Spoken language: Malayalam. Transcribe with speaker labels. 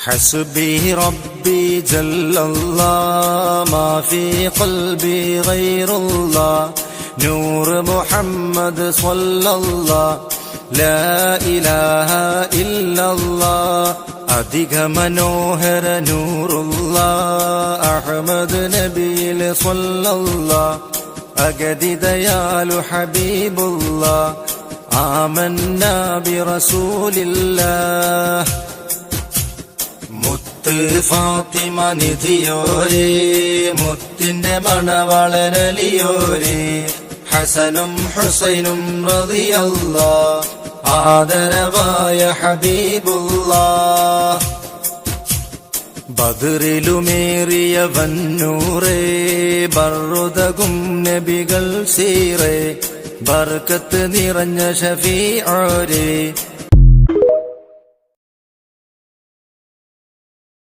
Speaker 1: حسبي ربي جل الله ما في قلبي غير الله نور محمد صلى الله لا إله إلا الله അധിക മനോഹര നൂറുല്ലാ അഹ്മദ് നബിയിൽ സ്വല്ലല്ലാ അഗതിദയാലു ഹബീബുല്ലാ ആമന്നാ ബിറസൂലില്ലാ മുത്ത് ഫാത്തിമ നിധിയോരേ മുത്തിന്റെ മണവാളനലിയോരേ ഹസനും ഹുസൈനും റളിയല്ലാഹ് ആദരവായ ഹബീബുല്ലാഹ് ബദറിലുമേറിയ വന്നൂറേ ബർറുദകും നബികൾ സീറേ ബർക്കത്ത് നിറഞ്ഞ ഷഫീഉരേ